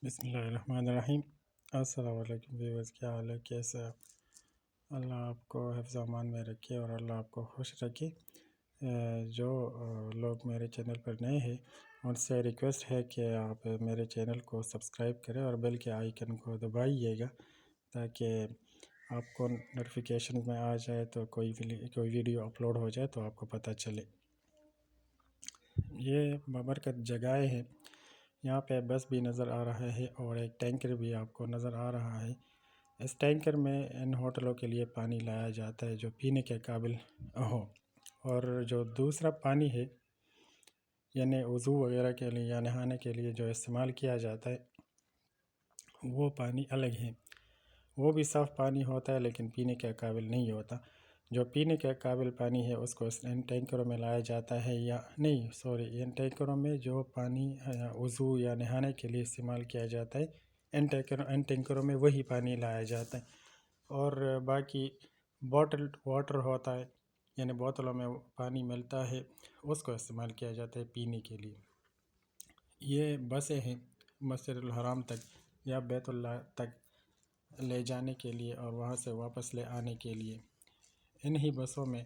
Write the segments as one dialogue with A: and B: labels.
A: بسم اللہ الرحمن الرحیم۔ السلام علیکم ویورز، کیا حال ہے؟ کیسے آپ؟ اللہ آپ کو حفظ و امان میں رکھے اور اللہ آپ کو خوش رکھے۔ جو لوگ میرے چینل پر نئے ہیں ان سے ریکویسٹ ہے کہ آپ میرے چینل کو سبسکرائب کریں اور بیل کے آئیکن کو دبائیے گا تاکہ آپ کو نوٹیفیکیشن میں آ جائے تو کوئی ویڈیو اپلوڈ ہو جائے تو آپ کو پتہ چلے۔ یہ بابرکت جگہیں ہیں، یہاں پہ بس بھی نظر آ رہا ہے اور ایک ٹینکر بھی آپ کو نظر آ رہا ہے۔ اس ٹینکر میں ان ہوٹلوں کے لیے پانی لایا جاتا ہے جو پینے کے قابل ہو، اور جو دوسرا پانی ہے یعنی وضو وغیرہ کے لیے یا نہانے کے لیے جو استعمال کیا جاتا ہے وہ پانی الگ ہے۔ وہ بھی صاف پانی ہوتا ہے لیکن پینے کے قابل نہیں ہوتا۔ جو پینے کے قابل پانی ہے اس کو ان ٹینکروں میں لایا جاتا ہے، یا نہیں ان ٹینکروں میں جو پانی وضو یا نہانے کے لیے استعمال کیا جاتا ہے ان ٹینکروں میں وہی پانی لایا جاتا ہے، اور باقی بوٹل واٹر ہوتا ہے یعنی بوتلوں میں پانی ملتا ہے اس کو استعمال کیا جاتا ہے پینے کے لیے۔ یہ بسیں ہیں مسجد الحرام تک یا بیت اللہ تک لے جانے کے لیے اور وہاں سے واپس لے آنے کے لیے۔ انہی بسوں میں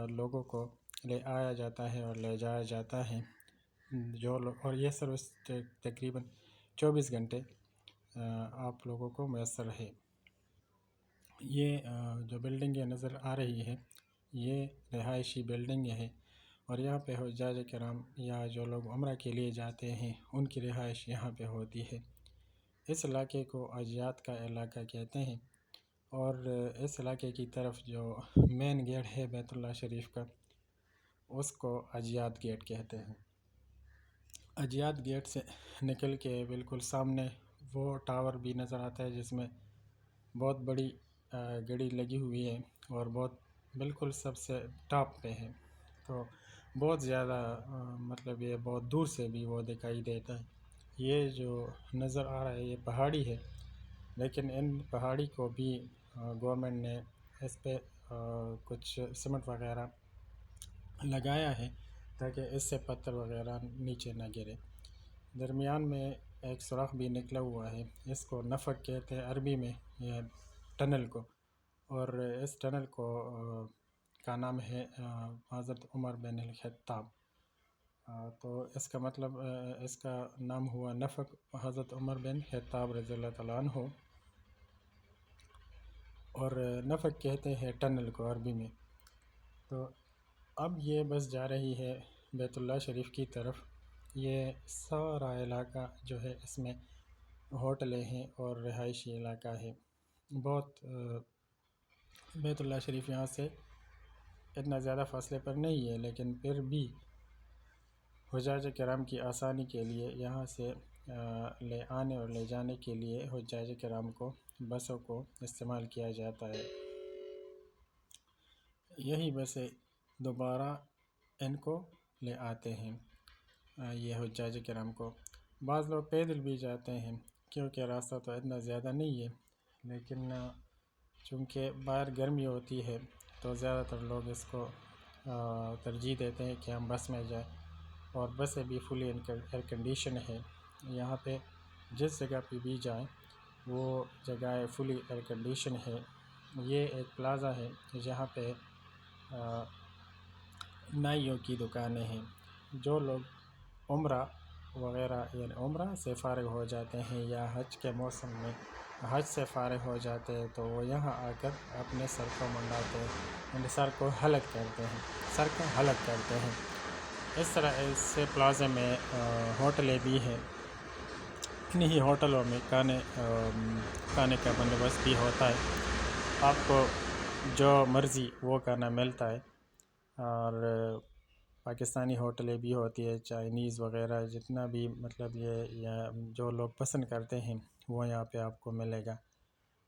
A: لوگوں کو لے آیا جاتا ہے اور لے جایا جاتا ہے اور یہ سروس تقریباً 24 گھنٹے آپ لوگوں کو میسر ہے۔ یہ جو بلڈنگیں نظر آ رہی ہے یہ رہائشی بلڈنگیں ہیں، اور یہاں پہ حجاج کرام یا جو لوگ عمرہ کے لیے جاتے ہیں ان کی رہائش یہاں پہ ہوتی ہے۔ اس علاقے کو اجیاد کا علاقہ کہتے ہیں، اور اس علاقے کی طرف جو مین گیٹ ہے بیت اللہ شریف کا اس کو اجیاد گیٹ کہتے ہیں۔ اجیاد گیٹ سے نکل کے بالکل سامنے وہ ٹاور بھی نظر آتا ہے جس میں بہت بڑی گھڑی لگی ہوئی ہے اور بہت بالکل سب سے ٹاپ پہ ہے، تو بہت زیادہ مطلب یہ بہت دور سے بھی وہ دکھائی دیتا ہے۔ یہ جو نظر آ رہا ہے یہ پہاڑی ہے، لیکن ان پہاڑی کو بھی گورنمنٹ نے اس پہ کچھ سیمنٹ وغیرہ لگایا ہے تاکہ اس سے پتھر وغیرہ نیچے نہ گرے۔ درمیان میں ایک سوراخ بھی نکلا ہوا ہے، اس کو نفق کہتے ہیں عربی میں، یہ ٹنل کو، اور اس ٹنل کو کا نام ہے حضرت عمر بن الخطاب۔ تو اس کا مطلب اس کا نام ہوا نفق حضرت عمر بن خطاب رضی اللہ تعالیٰ عنہ، اور نفق کہتے ہیں ٹنل کو عربی میں۔ تو اب یہ بس جا رہی ہے بیت اللہ شریف کی طرف۔ یہ سارا علاقہ جو ہے اس میں ہوٹلیں ہیں اور رہائشی علاقہ ہے۔ بہت بیت اللہ شریف یہاں سے اتنا زیادہ فاصلے پر نہیں ہے، لیکن پھر بھی حجاج کرام کی آسانی کے لیے یہاں سے لے آنے اور لے جانے کے لیے حجاج کرام کو بسوں کو استعمال کیا جاتا ہے۔ یہی بسیں دوبارہ ان کو لے آتے ہیں، یہ حجاج کرام کو۔ بعض لوگ پیدل بھی جاتے ہیں کیونکہ راستہ تو اتنا زیادہ نہیں ہے، لیکن چونکہ باہر گرمی ہوتی ہے تو زیادہ تر لوگ اس کو ترجیح دیتے ہیں کہ ہم بس میں جائیں، اور بسیں بھی فلی ایئر کنڈیشن ہے۔ یہاں پہ جس جگہ پہ بھی جائیں وہ جگہ فلی ایئر کنڈیشن ہے۔ یہ ایک پلازا ہے جہاں پہ نائیوں کی دکانیں ہیں۔ جو لوگ عمرہ وغیرہ یعنی عمرہ سے فارغ ہو جاتے ہیں یا حج کے موسم میں حج سے فارغ ہو جاتے ہیں تو وہ یہاں آ کر اپنے سر کو منڈاتے ہیں، یعنی سر کو حلق کرتے ہیں۔ اس طرح اس پلازے میں ہوٹلیں بھی ہیں، انہی ہوٹلوں میں کھانے کا بندوبست بھی ہوتا ہے، آپ کو جو مرضی وہ کھانا ملتا ہے، اور پاکستانی ہوٹلیں بھی ہوتی ہے، چائنیز وغیرہ جتنا بھی مطلب یہ جو لوگ پسند کرتے ہیں وہ یہاں پہ آپ کو ملے گا۔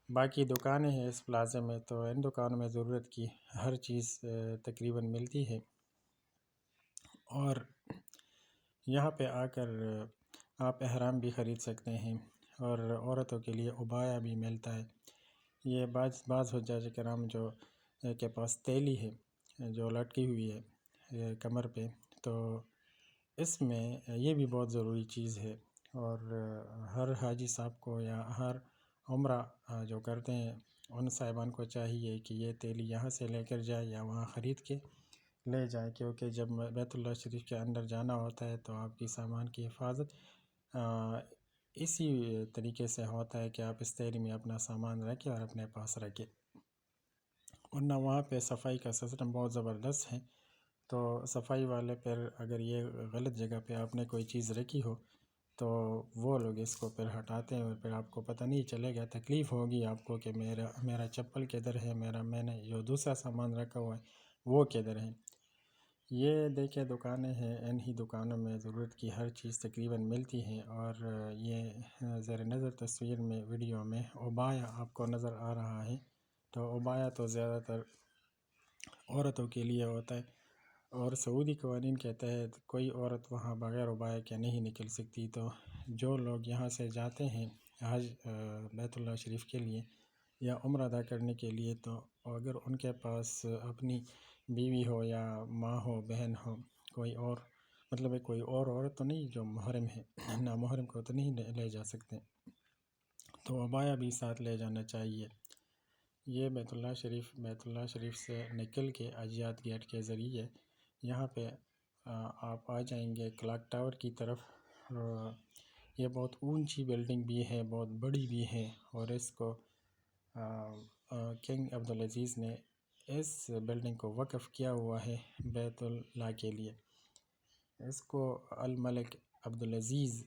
A: باقی دکانیں ہیں اس پلازے میں، تو ان دکانوں میں ضرورت کی ہر چیز تقریباً ملتی ہے، اور یہاں پہ آ کر آپ احرام بھی خرید سکتے ہیں، اور عورتوں کے لیے عبایا بھی ملتا ہے۔ یہ بعض حجاج کرام جو کے پاس تیلی ہے جو لٹکی ہوئی ہے کمر پہ، تو اس میں یہ بھی بہت ضروری چیز ہے اور ہر حاجی صاحب کو یا ہر عمرہ جو کرتے ہیں ان صاحبان کو چاہیے کہ یہ تیلی یہاں سے لے کر جائے یا وہاں خرید کے لے جائے، کیونکہ جب بیت اللہ شریف کے اندر جانا ہوتا ہے تو آپ کی سامان کی حفاظت اسی طریقے سے ہوتا ہے کہ آپ اس تیلی میں اپنا سامان رکھیں اور اپنے پاس رکھیں، ورنہ وہاں پہ صفائی کا سسٹم بہت زبردست ہے۔ تو صفائی والے پھر اگر یہ غلط جگہ پہ آپ نے کوئی چیز رکھی ہو تو وہ لوگ اس کو پھر ہٹاتے ہیں، اور پھر آپ کو پتہ نہیں چلے گا، تکلیف ہوگی آپ کو کہ میرا چپل کدھر ہے، میں نے جو دوسرا سامان رکھا ہوا ہے وہ کدھر ہے۔ یہ دیکھیں دکانیں ہیں، ان ہی دکانوں میں ضرورت کی ہر چیز تقریباً ملتی ہے، اور یہ زیر نظر تصویر میں ویڈیو میں ابایا آپ کو نظر آ رہا ہے۔ تو ابایا تو زیادہ تر عورتوں کے لیے ہوتا ہے، اور سعودی قوانین کے تحت کوئی عورت وہاں بغیر ابائے کے نہیں نکل سکتی۔ تو جو لوگ یہاں سے جاتے ہیں حج بیت اللہ شریف کے لیے یا عمرہ ادا کرنے کے لیے، تو اگر ان کے پاس اپنی بیوی ہو یا ماں ہو، بہن ہو، کوئی اور مطلب ہے کوئی اور عورت تو نہیں جو محرم ہے، نامحرم کو تو نہیں لے جا سکتے، تو ابایا بھی ساتھ لے جانا چاہیے۔ یہ بیت اللہ شریف سے نکل کے حجیات گیٹ کے ذریعے یہاں پہ آپ آ جائیں گے کلاک ٹاور کی طرف۔ یہ بہت اونچی بلڈنگ بھی ہے، بہت بڑی بھی ہے، اور اس کو کنگ عبدالعزیز نے اس بلڈنگ کو وقف کیا ہوا ہے بیت اللہ کے لیے۔ اس کو الملک عبدالعزیز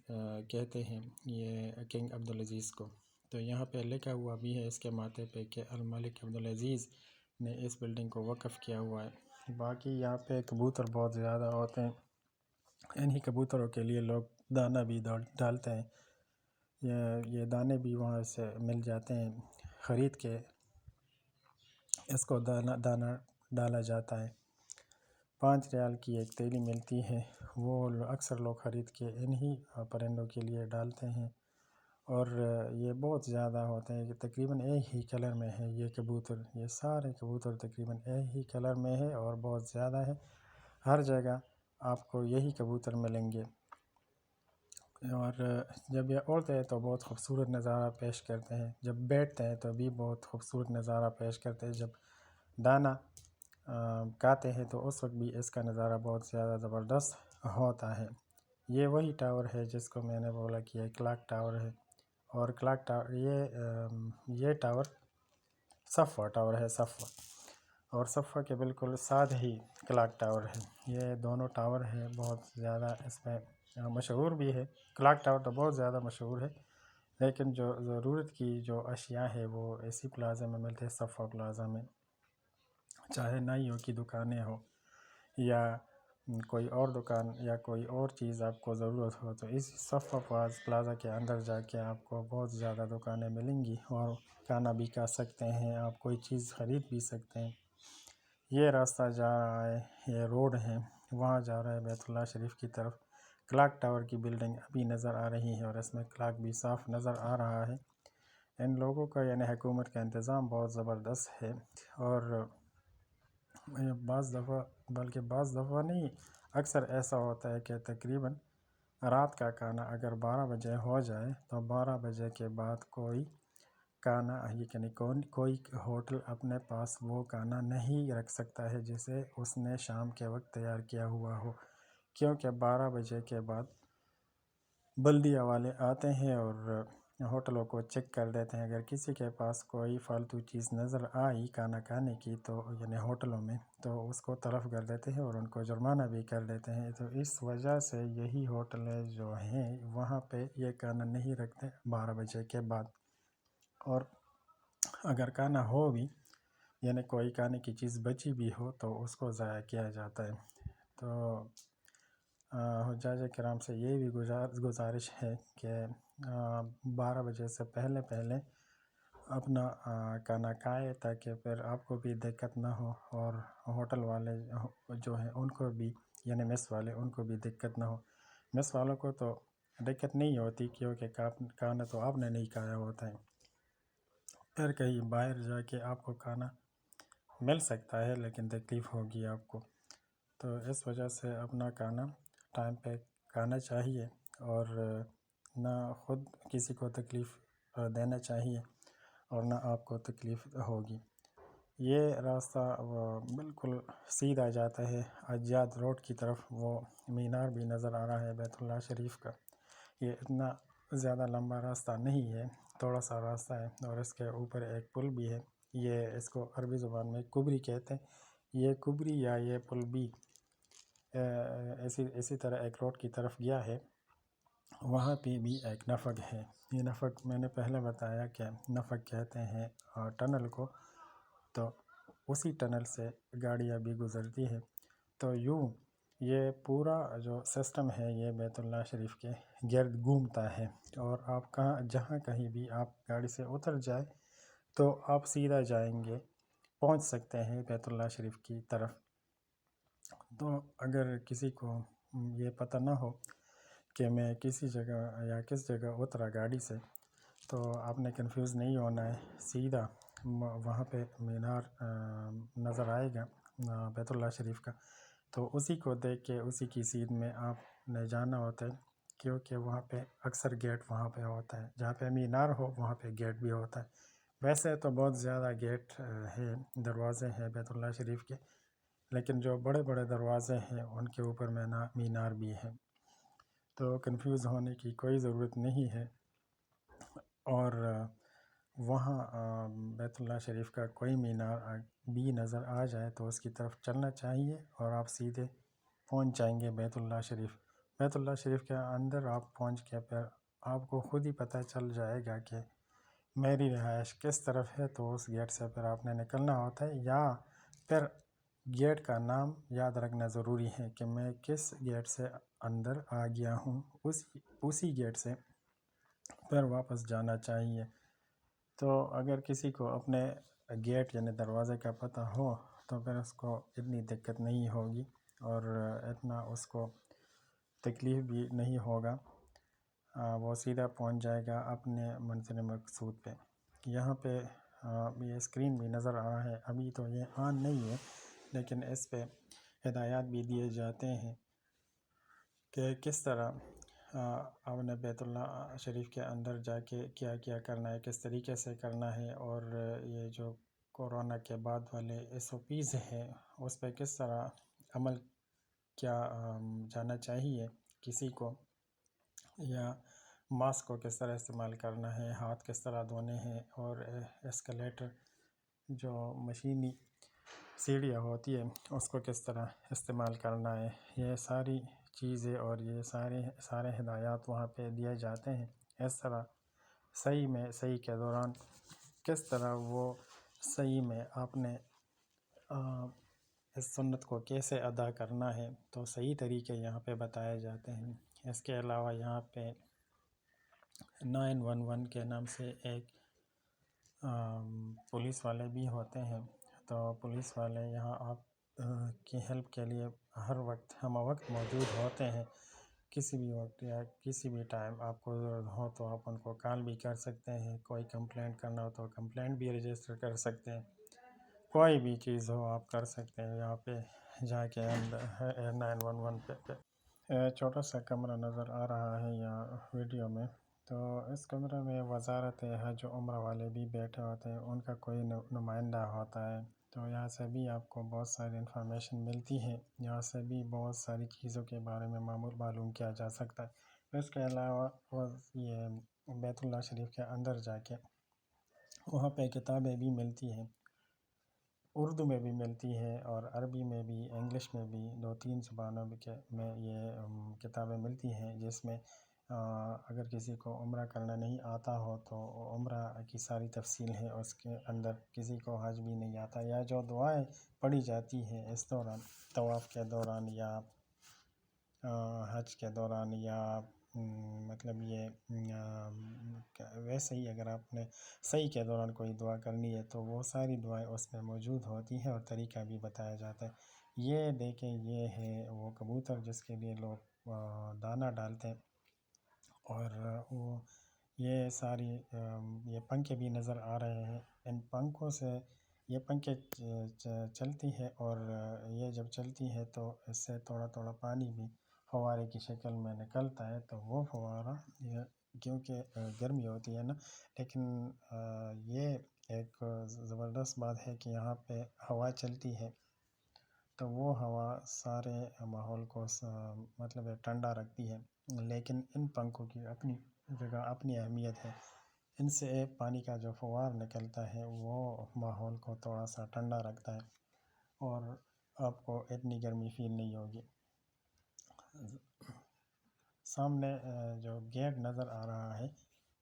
A: کہتے ہیں، یہ کنگ عبدالعزیز کو۔ تو یہاں پہ لکھا ہوا بھی ہے اس کے ماتھے پہ کہ الملک عبدالعزیز نے اس بلڈنگ کو وقف کیا ہوا ہے۔ باقی یہاں پہ کبوتر بہت زیادہ ہوتے ہیں، انہی کبوتروں کے لیے لوگ دانہ بھی ڈالتے ہیں، یہ دانے بھی وہاں سے مل جاتے ہیں، خرید کے اس کو دانہ ڈالا جاتا ہے۔ 5 ریال کی ایک تیلی ملتی ہے، وہ اکثر لوگ خرید کے انہی پرندوں کے لیے ڈالتے ہیں، اور یہ بہت زیادہ ہوتے ہیں کہ تقریباً ایک ہی کلر میں ہے یہ کبوتر، یہ سارے کبوتر تقریباً ایک ہی کلر میں ہے اور بہت زیادہ ہے، ہر جگہ آپ کو یہی کبوتر ملیں گے۔ اور جب یہ اڑتے ہیں تو بہت خوبصورت نظارہ پیش کرتے ہیں، جب بیٹھتے ہیں تو بھی بہت خوبصورت نظارہ پیش کرتے ہیں، جب دانہ کھاتے ہیں تو اس وقت بھی اس کا نظارہ بہت زیادہ زبردست ہوتا ہے۔ یہ وہی ٹاور ہے جس کو میں نے بولا کہ یہ کلاک ٹاور ہے، اور کلاک ٹاور یہ ٹاور صفوہ ٹاور ہے، صفوہ، اور صفوہ کے بالکل ساتھ ہی کلاک ٹاور ہے۔ یہ دونوں ٹاور ہیں، بہت زیادہ اس میں مشہور بھی ہے۔ کلاک ٹاور تو بہت زیادہ مشہور ہے، لیکن جو ضرورت کی جو اشیاء ہے وہ اسی پلازے میں ملتے ہیں، صفوہ پلازا میں، چاہے نائیوں کی دکانیں ہو یا کوئی اور دکان یا کوئی اور چیز آپ کو ضرورت ہو، تو اس صفوہ پلازا کے اندر جا کے آپ کو بہت زیادہ دکانیں ملیں گی، اور کھانا بھی کھا سکتے ہیں، آپ کوئی چیز خرید بھی سکتے ہیں۔ یہ راستہ جا رہا ہے، یہ روڈ ہے، وہاں جا رہا ہے بیت اللہ شریف کی طرف۔ کلاک ٹاور کی بلڈنگ ابھی نظر آ رہی ہے، اور اس میں کلاک بھی صاف نظر آ رہا ہے۔ ان لوگوں کا یعنی حکومت کا انتظام بہت زبردست ہے، اور بعض دفعہ نہیں، اکثر ایسا ہوتا ہے کہ تقریباً رات کا کھانا اگر 12 بجے ہو جائے تو 12 بجے کے بعد کوئی کھانا یعنی کوئی ہوٹل اپنے پاس وہ کھانا نہیں رکھ سکتا ہے جسے اس نے شام کے وقت تیار کیا ہوا ہو، کیونکہ 12 بجے کے بعد بلدیہ والے آتے ہیں اور ہوٹلوں کو چیک کر دیتے ہیں۔ اگر کسی کے پاس کوئی فالتو چیز نظر آئی کھانا کھانے کی تو یعنی ہوٹلوں میں، تو اس کو طلب کر دیتے ہیں اور ان کو جرمانہ بھی کر دیتے ہیں۔ تو اس وجہ سے یہی ہوٹلیں جو ہیں وہاں پہ یہ کھانا نہیں رکھتے 12 بجے کے بعد، اور اگر کھانا ہو بھی یعنی کوئی کھانے کی چیز بچی بھی ہو تو اس کو ضائع کیا جاتا ہے۔ تو حجاج کرام سے یہ بھی گزارش ہے کہ 12 بجے سے پہلے اپنا کھانا کھائے، تاکہ پھر آپ کو بھی دقت نہ ہو، اور ہوٹل والے جو ہیں ان کو بھی یعنی میس والے ان کو بھی دقت نہ ہو۔ میس والوں کو تو دقت نہیں ہوتی کیونکہ کھانا تو آپ نے نہیں کھایا ہوتا ہے، پھر کہیں باہر جا کے آپ کو کھانا مل سکتا ہے لیکن تکلیف ہوگی آپ کو۔ تو اس وجہ سے اپنا کھانا ٹائم پہ کھانا چاہیے، اور نہ خود کسی کو تکلیف دینا چاہیے اور نہ آپ کو تکلیف ہوگی۔ یہ راستہ بالکل سیدھا جاتا ہے حجیات روڈ کی طرف، وہ مینار بھی نظر آ رہا ہے بیت اللہ شریف کا۔ یہ اتنا زیادہ لمبا راستہ نہیں ہے، تھوڑا سا راستہ ہے، اور اس کے اوپر ایک پل بھی ہے۔ یہ اس کو عربی زبان میں کبری کہتے ہیں۔ یہ کبری یا یہ پل بھی اسی طرح ایک روڈ کی طرف گیا ہے، وہاں پہ بھی ایک نفق ہے۔ یہ نفق میں نے پہلے بتایا کہ نفق کہتے ہیں ٹنل کو، تو اسی ٹنل سے گاڑیاں بھی گزرتی ہے۔ تو یوں یہ پورا جو سسٹم ہے یہ بیت اللہ شریف کے گرد گھومتا ہے، اور آپ جہاں کہیں بھی آپ گاڑی سے اتر جائے تو آپ سیدھا جائیں گے، پہنچ سکتے ہیں بیت اللہ شریف کی طرف۔ تو اگر کسی کو یہ پتہ نہ ہو کہ میں کسی جگہ یا کس جگہ اترا گاڑی سے، تو آپ نے کنفیوز نہیں ہونا ہے، سیدھا وہاں پہ مینار نظر آئے گا بیت اللہ شریف کا، تو اسی کو دیکھ کے اسی کی سیدھ میں آپ نے جانا ہوتا ہے، کیونکہ وہاں پہ اکثر گیٹ وہاں پہ ہوتا ہے، جہاں پہ مینار ہو وہاں پہ گیٹ بھی ہوتا ہے۔ ویسے تو بہت زیادہ گیٹ ہے، دروازے ہیں بیت اللہ شریف کے، لیکن جو بڑے بڑے دروازے ہیں ان کے اوپر مینار بھی ہے، تو کنفیوز ہونے کی کوئی ضرورت نہیں ہے۔ اور وہاں بیت اللہ شریف کا کوئی مینار بھی نظر آ جائے تو اس کی طرف چلنا چاہیے، اور آپ سیدھے پہنچ جائیں گے بیت اللہ شریف۔ بیت اللہ شریف کے اندر آپ پہنچ کے پھر آپ کو خود ہی پتہ چل جائے گا کہ میری رہائش کس طرف ہے، تو اس گیٹ سے پھر آپ نے نکلنا ہوتا ہے، یا پھر گیٹ کا نام یاد رکھنا ضروری ہے کہ میں کس گیٹ سے اندر آ گیا ہوں، اسی گیٹ سے پھر واپس جانا چاہیے۔ تو اگر کسی کو اپنے گیٹ یعنی دروازے کا پتہ ہو تو پھر اس کو اتنی دقت نہیں ہوگی، اور اتنا اس کو تکلیف بھی نہیں ہوگا، وہ سیدھا پہنچ جائے گا اپنے منزل مقصود پہ۔ یہاں پہ یہ اسکرین بھی نظر آ رہا ہے، ابھی تو یہ آن نہیں ہے، لیکن اس پہ ہدایات بھی دیے جاتے ہیں کہ کس طرح آپ نے بیت اللہ شریف کے اندر جا کے کیا کیا کرنا ہے، کس طریقے سے کرنا ہے، اور یہ جو کورونا کے بعد والے SOPs ہیں اس پہ کس طرح عمل کیا جانا چاہیے کسی کو، یا ماسک کو کس طرح استعمال کرنا ہے، ہاتھ کس طرح دھونے ہیں، اور ایسکلیٹر جو مشینی سیڑھیاں ہوتی ہے اس کو کس طرح استعمال کرنا ہے، یہ ساری چیزیں اور یہ سارے ہدایات وہاں پہ دیے جاتے ہیں۔ اس طرح صحیح کے دوران کس طرح وہ صحیح میں آپ نے اس سنت کو کیسے ادا کرنا ہے، تو صحیح طریقے یہاں پہ بتائے جاتے ہیں۔ اس کے علاوہ یہاں پہ 911 کے نام سے ایک پولیس والے بھی ہوتے ہیں، تو پولیس والے یہاں آپ کی ہیلپ کے لیے ہر وقت ہم وقت موجود ہوتے ہیں۔ کسی بھی وقت یا کسی بھی ٹائم آپ کو ضرورت ہو تو آپ ان کو کال بھی کر سکتے ہیں، کوئی کمپلینٹ کرنا ہو تو کمپلینٹ بھی رجسٹر کر سکتے ہیں، کوئی بھی چیز ہو آپ کر سکتے ہیں یہاں پہ جا کے 911 پہ۔ چھوٹا سا کمرہ نظر آ رہا ہے یہاں ویڈیو میں، تو اس کمرے میں وزارت حج و عمرہ والے بھی بیٹھے ہوتے ہیں، ان کا کوئی نمائندہ ہوتا ہے، تو یہاں سے بھی آپ کو بہت ساری انفارمیشن ملتی ہے، یہاں سے بھی بہت ساری چیزوں کے بارے میں معلوم کیا جا سکتا ہے۔ اس کے علاوہ یہ بیت اللہ شریف کے اندر جا کے وہاں پہ کتابیں بھی ملتی ہیں، اردو میں بھی ملتی ہے اور عربی میں بھی، انگلش میں بھی، 2-3 زبانوں میں یہ کتابیں ملتی ہیں، جس میں اگر کسی کو عمرہ کرنا نہیں آتا ہو تو عمرہ کی ساری تفصیل ہے اس کے اندر، کسی کو حج بھی نہیں آتا، یا جو دعائیں پڑھی جاتی ہیں اس دوران، طواف کے دوران یا حج کے دوران، یا مطلب یہ ویسے ہی اگر آپ نے صحیح کے دوران کوئی دعا کرنی ہے تو وہ ساری دعائیں اس میں موجود ہوتی ہیں، اور طریقہ بھی بتایا جاتا ہے۔ یہ دیکھیں، یہ ہے وہ کبوتر جس کے لیے لوگ دانہ ڈالتے ہیں، اور وہ یہ ساری یہ پنکھے بھی نظر آ رہے ہیں، ان پنکھوں سے یہ پنکھے چلتی ہے، اور یہ جب چلتی ہے تو اس سے تھوڑا تھوڑا پانی بھی فوارے کی شکل میں نکلتا ہے، تو وہ فوارہ یہ کیونکہ گرمی ہوتی ہے نا، لیکن یہ ایک زبردست بات ہے کہ یہاں پہ ہوا چلتی ہے، تو وہ ہوا سارے ماحول کو مطلب ہے ٹھنڈا رکھتی ہے، لیکن ان پنکھوں کی اپنی جگہ اپنی اہمیت ہے۔ ان سے پانی کا جو فوار نکلتا ہے وہ ماحول کو تھوڑا سا ٹھنڈا رکھتا ہے، اور آپ کو اتنی گرمی فیل نہیں ہوگی۔ سامنے جو گیٹ نظر آ رہا ہے،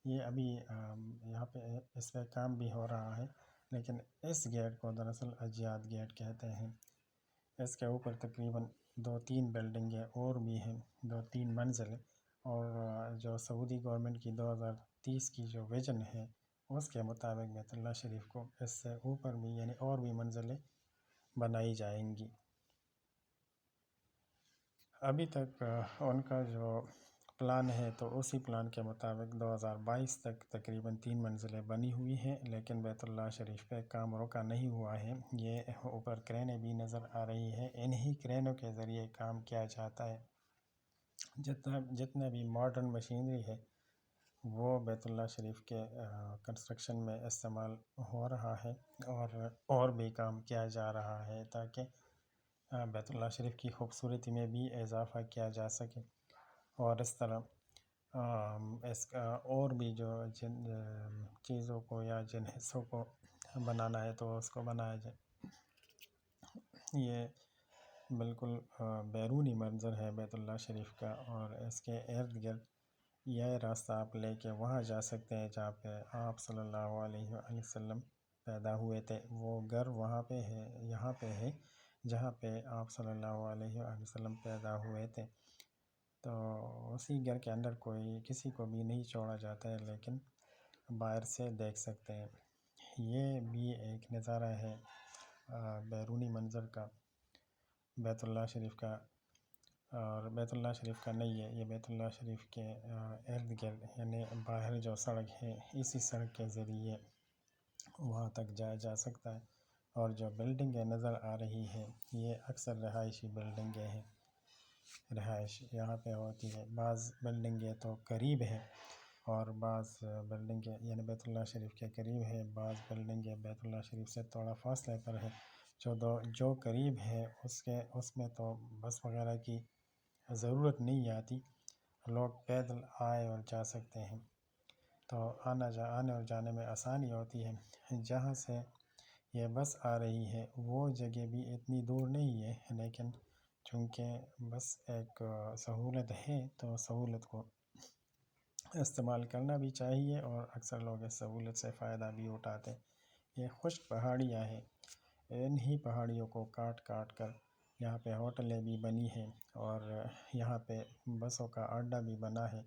A: یہ ابھی یہاں پہ اس پہ کام بھی ہو رہا ہے، لیکن اس گیٹ کو دراصل اجیاد گیٹ کہتے ہیں۔ اس کے اوپر تقریباً 2-3 بلڈنگیں اور بھی ہیں، 2-3 منزل، اور جو سعودی گورنمنٹ کی 2030 کی جو ویژن ہے اس کے مطابق بیت اللہ شریف کو اس سے اوپر بھی یعنی اور بھی منزلیں بنائی جائیں گی۔ ابھی تک ان کا جو پلان ہے تو اسی پلان کے مطابق 2022 تک تقریباً 3 منزلیں بنی ہوئی ہیں، لیکن بیت اللہ شریف پہ کام رکا نہیں ہوا ہے۔ یہ اوپر کرینیں بھی نظر آ رہی ہے، انہی کرینوں کے ذریعے کام کیا جاتا ہے۔ جتنا بھی ماڈرن مشینری ہے وہ بیت اللہ شریف کے کنسٹرکشن میں استعمال ہو رہا ہے، اور بھی کام کیا جا رہا ہے تاکہ بیت اللہ شریف کی خوبصورتی میں بھی اضافہ کیا جا سکے، اور اس طرح اس کا اور بھی جن چیزوں کو یا جن حصوں کو بنانا ہے تو اس کو بنایا جائے۔ یہ بالکل بیرونی منظر ہے بیت اللہ شریف کا، اور اس کے ارد گرد یہ راستہ آپ لے کے وہاں جا سکتے ہیں جہاں پہ آپ صلی اللہ علیہ وآلہ وسلم پیدا ہوئے تھے۔ وہ گھر وہاں پہ ہے، یہاں پہ ہے جہاں پہ آپ صلی اللہ علیہ وآلہ وسلم پیدا ہوئے تھے، تو اسی گھر کے اندر کسی کو بھی نہیں چھوڑا جاتا ہے، لیکن باہر سے دیکھ سکتے ہیں۔ یہ بھی ایک نظارہ ہے بیرونی منظر کا بیت اللہ شریف کا، اور بیت اللہ شریف کا نہیں ہے، یہ بیت اللہ شریف کے ارد گرد یعنی باہر جو سڑک ہے اسی سڑک کے ذریعے وہاں تک جایا جا سکتا ہے۔ اور جو بلڈنگیں نظر آ رہی ہیں یہ اکثر رہائشی بلڈنگیں ہیں، رہائش یہاں پہ ہوتی ہے۔ بعض بلڈنگیں تو قریب ہیں اور بعض بلڈنگیں یعنی بیت اللہ شریف کے قریب ہے، بعض بلڈنگیں بیت اللہ شریف سے تھوڑا فاصلے پر ہے۔ جو قریب ہے اس میں تو بس وغیرہ کی ضرورت نہیں آتی، لوگ پیدل آئے اور جا سکتے ہیں، تو آنے اور جانے میں آسانی ہوتی ہے۔ جہاں سے یہ بس آ رہی ہے وہ جگہ بھی اتنی دور نہیں ہے، لیکن چونکہ بس ایک سہولت ہے تو سہولت کو استعمال کرنا بھی چاہیے، اور اکثر لوگ اس سہولت سے فائدہ بھی اٹھاتے ہیں۔ یہ خشک پہاڑیاں ہیں، انہی پہاڑیوں کو کاٹ کاٹ کر یہاں پہ ہوٹلیں بھی بنی ہیں، اور یہاں پہ بسوں کا اڈہ بھی بنا ہے۔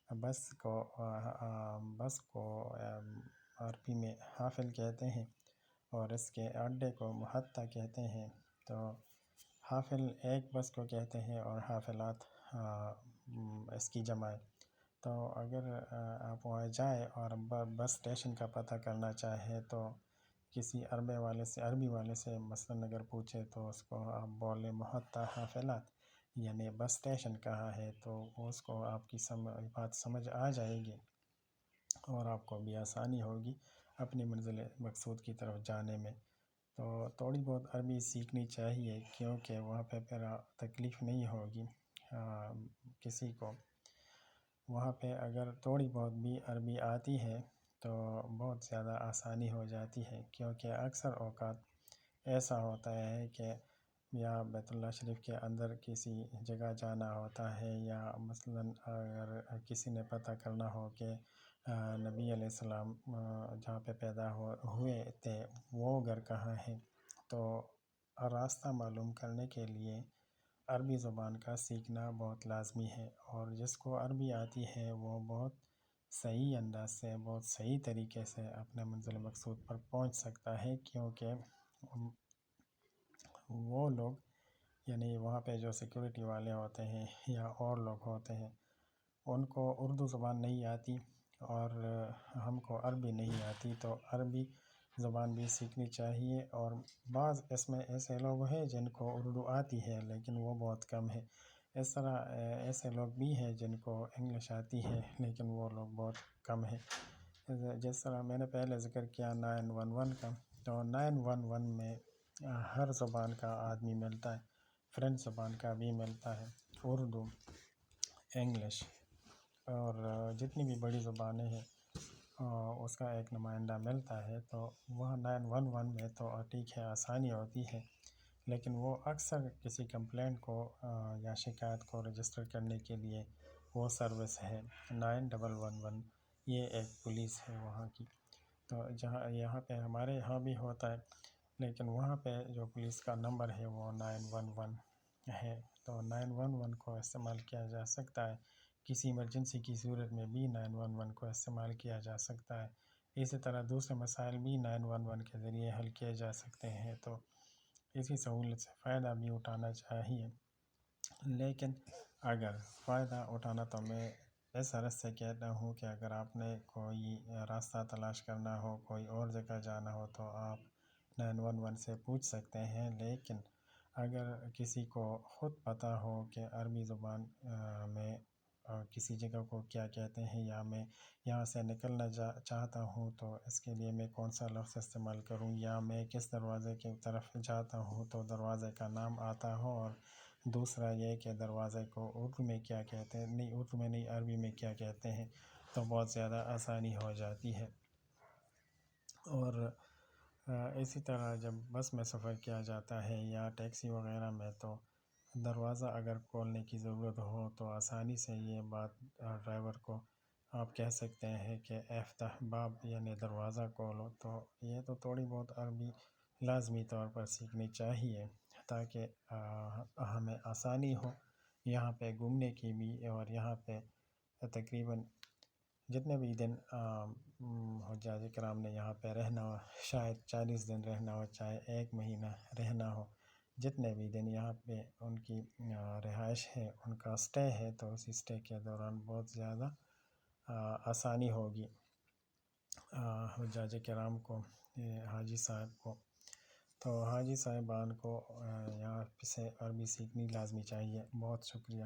A: بس کو عربی میں حافل کہتے ہیں، اور اس کے اڈے کو محطہ کہتے ہیں۔ تو حافل ایک بس کو کہتے ہیں اور حافلات اس کی جمع ہے۔ تو اگر آپ وہاں جائیں اور بس اسٹیشن کا پتہ کرنا چاہیں تو کسی عربی والے سے مثلاً اگر پوچھے تو اس کو آپ بولیں محطہ حافلات، یعنی بس اسٹیشن کہاں ہے، تو اس کو آپ کی بات سمجھ آ جائے گی، اور آپ کو بھی آسانی ہوگی اپنی منزل مقصود کی طرف جانے میں۔ تو تھوڑی بہت عربی سیکھنی چاہیے، کیونکہ وہاں پہ پھر تکلیف نہیں ہوگی کسی کو۔ وہاں پہ اگر تھوڑی بہت بھی عربی آتی ہے تو بہت زیادہ آسانی ہو جاتی ہے، کیونکہ اکثر اوقات ایسا ہوتا ہے کہ یا بیت اللہ شریف کے اندر کسی جگہ جانا ہوتا ہے، یا مثلاً اگر کسی نے پتہ کرنا ہو کہ نبی علیہ السلام جہاں پہ پیدا ہوئے تھے وہ گھر کہاں ہے، تو راستہ معلوم کرنے کے لیے عربی زبان کا سیکھنا بہت لازمی ہے، اور جس کو عربی آتی ہے وہ بہت صحیح انداز سے، بہت صحیح طریقے سے اپنے منزل مقصود پر پہنچ سکتا ہے، کیونکہ وہ لوگ یعنی وہاں پہ جو سیکورٹی والے ہوتے ہیں یا اور لوگ ہوتے ہیں ان کو اردو زبان نہیں آتی، اور ہم کو عربی نہیں آتی، تو عربی زبان بھی سیکھنی چاہیے۔ اور بعض اس میں ایسے لوگ ہیں جن کو اردو آتی ہے لیکن وہ بہت کم ہے، اس طرح ایسے لوگ بھی ہیں جن کو انگلش آتی ہے لیکن وہ لوگ بہت کم ہیں۔ جس طرح میں نے پہلے ذکر کیا 911 کا، تو 911 میں ہر زبان کا آدمی ملتا ہے، فرینچ زبان کا بھی ملتا ہے، اردو، انگلش اور جتنی بھی بڑی زبانیں ہیں اس کا ایک نمائندہ ملتا ہے۔ تو وہاں 911 میں تو ٹھیک ہے آسانی ہوتی ہے، لیکن وہ اکثر کسی کمپلینٹ کو یا شکایت کو رجسٹر کرنے کے لیے وہ سروس ہے 9111، یہ ایک پولیس ہے وہاں کی۔ تو جہاں یہاں پہ ہمارے یہاں بھی ہوتا ہے، لیکن وہاں پہ جو پولیس کا نمبر ہے وہ 911 ہے۔ تو 911 کو استعمال کیا جا سکتا ہے، کسی ایمرجنسی کی صورت میں بھی 911 کو استعمال کیا جا سکتا ہے۔ اسی طرح دوسرے مسائل بھی 911 کے ذریعے حل کیے جا سکتے ہیں، تو اسی سہولت سے فائدہ بھی اٹھانا چاہیے۔ لیکن اگر فائدہ اٹھانا، تو میں اس حرص سے کہتا ہوں کہ اگر آپ نے کوئی راستہ تلاش کرنا ہو، کوئی اور جگہ جانا ہو، تو آپ 911 سے پوچھ سکتے ہیں۔ لیکن اگر کسی کو خود پتہ ہو کہ عربی زبان میں کسی جگہ کو کیا کہتے ہیں، یا میں یہاں سے نکلنا چاہتا ہوں تو اس کے لیے میں کون سا لفظ استعمال کروں، یا میں کس دروازے کی طرف جاتا ہوں تو دروازے کا نام آتا ہو، اور دوسرا یہ کہ دروازے کو اردو میں کیا کہتے ہیں، نہیں اردو میں نہیں عربی میں کیا کہتے ہیں، تو بہت زیادہ آسانی ہو جاتی ہے۔ اور اسی طرح جب بس میں سفر کیا جاتا ہے یا ٹیکسی وغیرہ میں، تو دروازہ اگر کھولنے کی ضرورت ہو تو آسانی سے یہ بات ڈرائیور کو آپ کہہ سکتے ہیں کہ افتح باب، یعنی دروازہ کھولو۔ تو یہ تو تھوڑی بہت عربی لازمی طور پر سیکھنی چاہیے تاکہ ہمیں آسانی ہو یہاں پہ گھومنے کی بھی، اور یہاں پہ تقریباً جتنے بھی دن حجاج کرام نے یہاں پہ رہنا ہو، شاید 40 دن رہنا ہو، چاہے 1 مہینہ رہنا ہو، جتنے بھی دن یہاں پہ ان کی رہائش ہے، ان کا سٹے ہے، تو اسی سٹے کے دوران بہت زیادہ آسانی ہوگی حجاج کرام کو، حاجی صاحب کو۔ تو حاجی صاحبان کو یہاں سے عربی سیکھنی لازمی چاہیے۔ بہت شکریہ۔